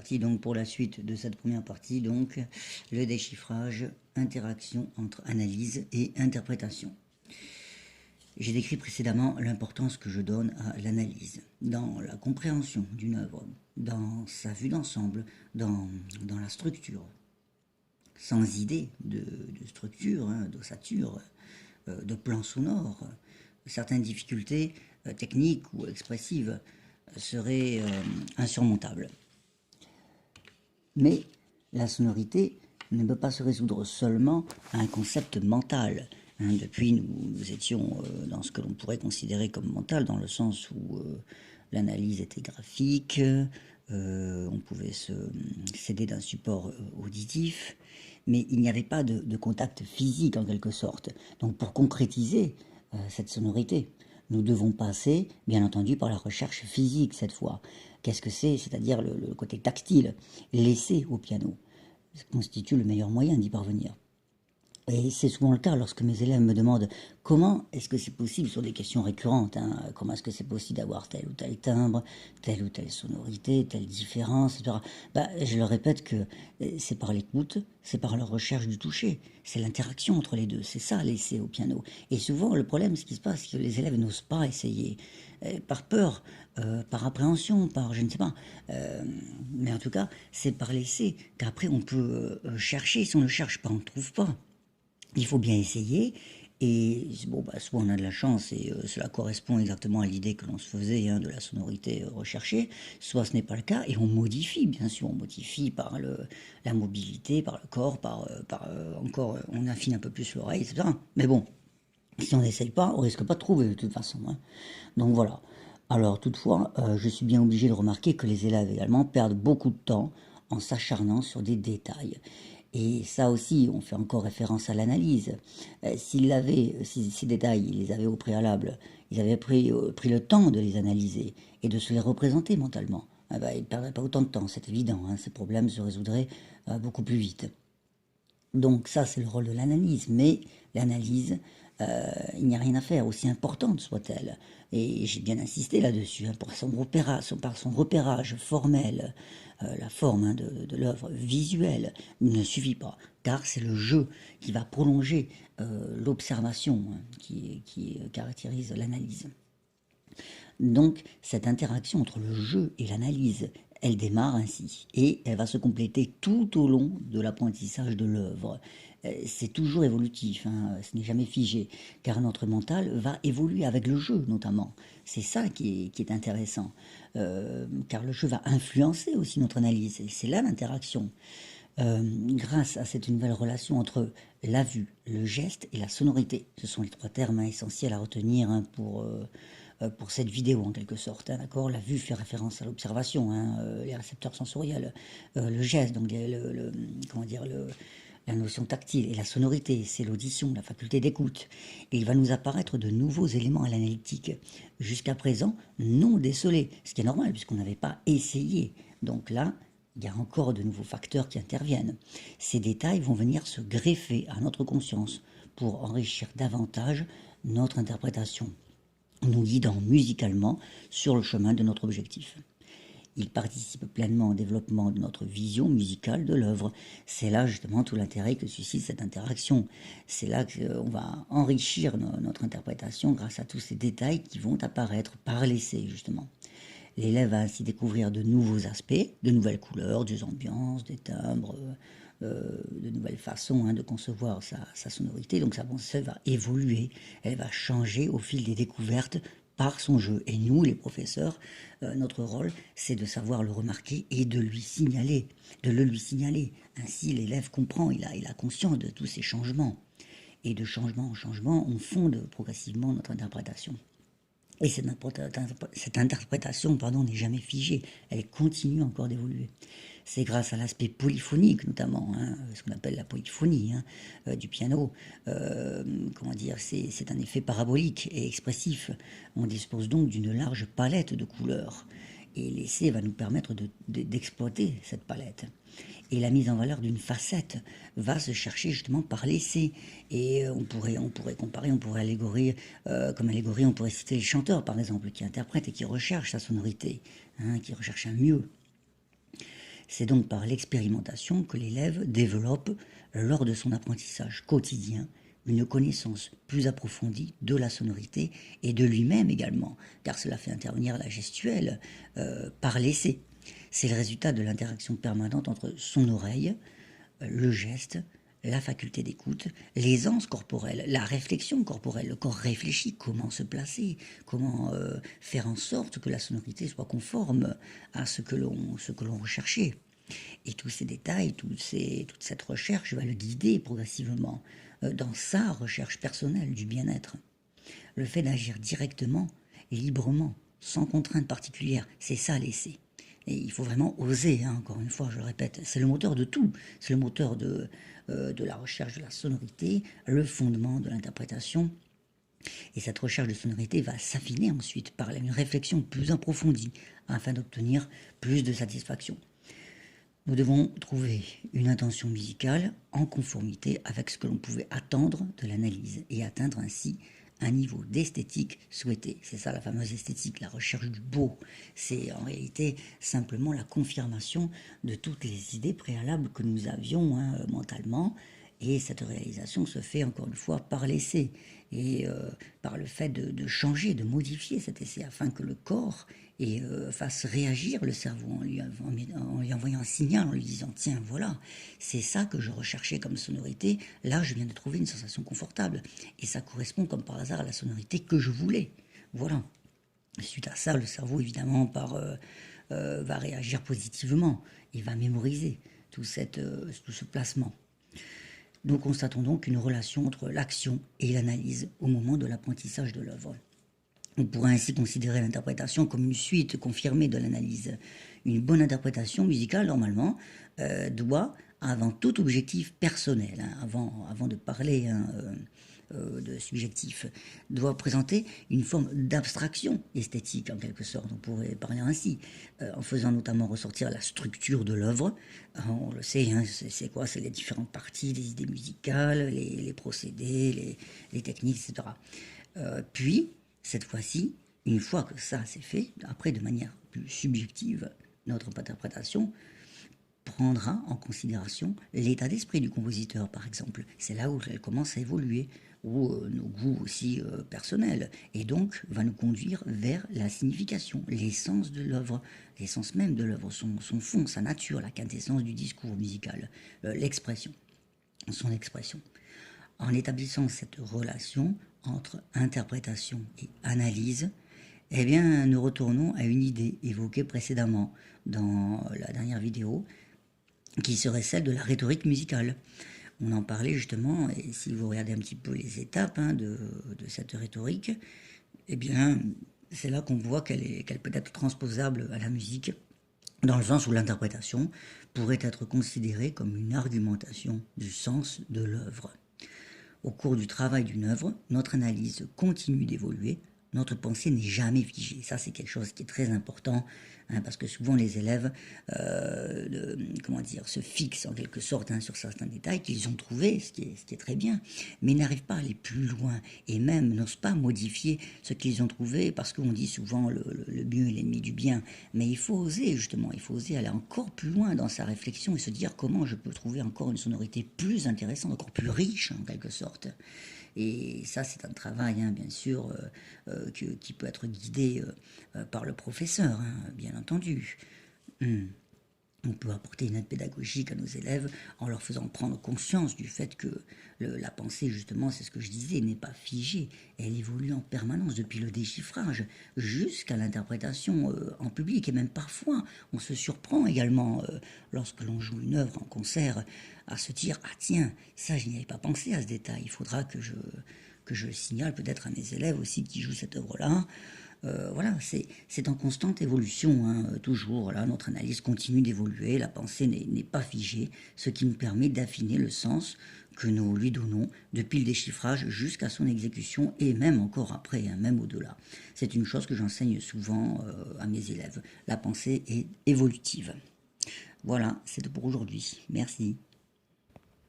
parti donc pour la suite de cette première partie, donc le déchiffrage, interaction entre analyse et interprétation. J'ai décrit précédemment l'importance que je donne à l'analyse, dans la compréhension d'une œuvre, dans sa vue d'ensemble, dans la structure. Sans idée de structure, d'ossature, de plan sonore, certaines difficultés techniques ou expressives seraient insurmontables. Mais la sonorité ne peut pas se résoudre seulement à un concept mental. Depuis, nous étions dans ce que l'on pourrait considérer comme mental, dans le sens où l'analyse était graphique, on pouvait se s'aider d'un support auditif, mais il n'y avait pas de contact physique en quelque sorte. Donc pour concrétiser cette sonorité, nous devons passer, bien entendu, par la recherche physique cette fois. Qu'est-ce que c'est? C'est-à-dire le côté tactile, laissé au piano. Ça constitue le meilleur moyen d'y parvenir. Et c'est souvent le cas lorsque mes élèves me demandent comment est-ce que c'est possible sur des questions récurrentes, comment est-ce que c'est possible d'avoir tel ou tel timbre, telle ou telle sonorité, telle différence, etc. Je leur répète que c'est par l'écoute, c'est par la recherche du toucher, c'est l'interaction entre les deux, c'est ça l'essai au piano. Et souvent le problème, ce qui se passe, c'est que les élèves n'osent pas essayer, par peur, par appréhension, par je ne sais pas. Mais en tout cas, c'est par l'essai qu'après on peut chercher. Si on ne cherche pas, on ne trouve pas. Il faut bien essayer. Et bon, soit on a de la chance et cela correspond exactement à l'idée que l'on se faisait de la sonorité recherchée, soit ce n'est pas le cas et on modifie, bien sûr, on modifie par la mobilité, par le corps, encore, on affine un peu plus l'oreille, etc. Mais bon, si on n'essaye pas, on risque pas de trouver de toute façon. Donc voilà. Alors toutefois, je suis bien obligé de remarquer que les élèves également perdent beaucoup de temps en s'acharnant sur des détails. Et ça aussi, on fait encore référence à l'analyse. Si ces détails, ils les avaient au préalable, ils avaient pris le temps de les analyser et de se les représenter mentalement, ils ne perdraient pas autant de temps, c'est évident. Ces problèmes se résoudraient beaucoup plus vite. Donc ça, c'est le rôle de l'analyse. Mais l'analyse, il n'y a rien à faire, aussi importante soit-elle. Et j'ai bien insisté là-dessus, par son repérage formel, la forme de l'œuvre visuelle ne suffit pas, car c'est le jeu qui va prolonger l'observation qui caractérise l'analyse. Donc cette interaction entre le jeu et l'analyse, elle démarre ainsi et elle va se compléter tout au long de l'apprentissage de l'œuvre. C'est toujours évolutif, ce n'est jamais figé, car notre mental va évoluer avec le jeu notamment. C'est ça qui est intéressant, car le jeu va influencer aussi notre analyse, et c'est là l'interaction. Grâce à cette nouvelle relation entre la vue, le geste et la sonorité. Ce sont les trois termes essentiels à retenir pour cette vidéo en quelque sorte. D'accord, la vue fait référence à l'observation, les récepteurs sensoriels, le geste, donc comment dire, la notion tactile, et la sonorité, c'est l'audition, la faculté d'écoute. Et il va nous apparaître de nouveaux éléments à l'analytique, jusqu'à présent non décelés, ce qui est normal puisqu'on n'avait pas essayé. Donc là, il y a encore de nouveaux facteurs qui interviennent. Ces détails vont venir se greffer à notre conscience pour enrichir davantage notre interprétation, nous guidant musicalement sur le chemin de notre objectif. Il participe pleinement au développement de notre vision musicale de l'œuvre. C'est là justement tout l'intérêt que suscite cette interaction. C'est là qu'on va enrichir notre interprétation grâce à tous ces détails qui vont apparaître par l'essai justement. L'élève va ainsi découvrir de nouveaux aspects, de nouvelles couleurs, des ambiances, des timbres, de nouvelles façons de concevoir sa sonorité. Donc sa pensée va évoluer, elle va changer au fil des découvertes par son jeu. Et nous, les professeurs, notre rôle, c'est de savoir le remarquer et de lui signaler, de le lui signaler. Ainsi, l'élève comprend, il a conscience de tous ces changements. Et de changement en changement, on fonde progressivement notre interprétation. Et cette interprétation n'est jamais figée, elle continue encore d'évoluer. C'est grâce à l'aspect polyphonique notamment, ce qu'on appelle la polyphonie du piano. C'est un effet parabolique et expressif. On dispose donc d'une large palette de couleurs. Et l'essai va nous permettre d'exploiter cette palette. Et la mise en valeur d'une facette va se chercher justement par l'essai. Et on pourrait comparer, on pourrait allégorer, comme allégorie, on pourrait citer les chanteurs par exemple, qui interprètent et qui recherchent sa sonorité, qui recherchent un mieux. C'est donc par l'expérimentation que l'élève développe, lors de son apprentissage quotidien, une connaissance plus approfondie de la sonorité et de lui-même également, car cela fait intervenir la gestuelle par l'essai. C'est le résultat de l'interaction permanente entre son oreille, le geste, la faculté d'écoute, l'aisance corporelle, la réflexion corporelle, le corps réfléchit, comment se placer, comment faire en sorte que la sonorité soit conforme à ce que l'on recherchait. Et tous ces détails, toute cette recherche va le guider progressivement dans sa recherche personnelle du bien-être. Le fait d'agir directement et librement, sans contrainte particulière, c'est ça l'essai. Et il faut vraiment oser, hein, encore une fois, je le répète, c'est le moteur de tout, c'est le moteur de la recherche de la sonorité, le fondement de l'interprétation. Et cette recherche de sonorité va s'affiner ensuite par une réflexion plus approfondie afin d'obtenir plus de satisfaction. Nous devons trouver une intention musicale en conformité avec ce que l'on pouvait attendre de l'analyse et atteindre ainsi un niveau d'esthétique souhaité. C'est ça la fameuse esthétique, la recherche du beau. C'est en réalité simplement la confirmation de toutes les idées préalables que nous avions mentalement. Et cette réalisation se fait encore une fois par l'essai et par le fait de changer, de modifier cet essai afin que le corps fasse réagir le cerveau en lui envoyant un signal, en lui disant « Tiens, voilà, c'est ça que je recherchais comme sonorité, là je viens de trouver une sensation confortable. » Et ça correspond comme par hasard à la sonorité que je voulais. Voilà. Suite à ça, le cerveau, évidemment, va réagir positivement. Il va mémoriser tout ce placement. Nous constatons donc une relation entre l'action et l'analyse au moment de l'apprentissage de l'œuvre. On pourrait ainsi considérer l'interprétation comme une suite confirmée de l'analyse. Une bonne interprétation musicale, normalement, doit, avant tout objectif personnel, avant de parler de subjectif, doit présenter une forme d'abstraction esthétique, en quelque sorte, on pourrait parler ainsi, en faisant notamment ressortir la structure de l'œuvre. On le sait, hein, c'est quoi? C'est les différentes parties, les idées musicales, les procédés, les techniques, etc. Puis, cette fois-ci, une fois que ça c'est fait, après de manière plus subjective, notre interprétation prendra en considération l'état d'esprit du compositeur, par exemple. C'est là où elle commence à évoluer, ou nos goûts aussi personnels, et donc va nous conduire vers la signification, l'essence de l'œuvre, l'essence même de l'œuvre, son fond, sa nature, la quintessence du discours musical, l'expression, son expression. En établissant cette relation entre interprétation et analyse, eh bien, nous retournons à une idée évoquée précédemment dans la dernière vidéo, qui serait celle de la rhétorique musicale. On en parlait justement, et si vous regardez un petit peu les étapes de cette rhétorique, eh bien, c'est là qu'on voit qu'elle peut être transposable à la musique, dans le sens où l'interprétation pourrait être considérée comme une argumentation du sens de l'œuvre. Au cours du travail d'une œuvre, notre analyse continue d'évoluer, notre pensée n'est jamais figée. Ça, c'est quelque chose qui est très important, hein, parce que souvent les élèves se fixent en quelque sorte sur certains détails qu'ils ont trouvés, ce qui est très bien, mais n'arrivent pas à aller plus loin, et même n'osent pas modifier ce qu'ils ont trouvé, parce qu'on dit souvent le mieux est l'ennemi du bien. Mais il faut oser, justement, il faut oser aller encore plus loin dans sa réflexion et se dire comment je peux trouver encore une sonorité plus intéressante, encore plus riche en quelque sorte. Et ça, c'est un travail, hein, bien sûr, qui peut être guidé par le professeur, hein, bien entendu. On peut apporter une aide pédagogique à nos élèves en leur faisant prendre conscience du fait que la pensée, justement, c'est ce que je disais, n'est pas figée. Elle évolue en permanence depuis le déchiffrage jusqu'à l'interprétation en public. Et même parfois, on se surprend également, lorsque l'on joue une œuvre en concert, à se dire « Ah tiens, ça, je n'y avais pas pensé à ce détail. Il faudra que je signale peut-être à mes élèves aussi qui jouent cette œuvre-là. » Voilà, c'est en constante évolution, hein, toujours. Voilà, notre analyse continue d'évoluer, la pensée n'est pas figée, ce qui nous permet d'affiner le sens que nous lui donnons depuis le déchiffrage jusqu'à son exécution et même encore après, hein, même au-delà. C'est une chose que j'enseigne souvent à mes élèves. La pensée est évolutive. Voilà, c'est tout pour aujourd'hui. Merci.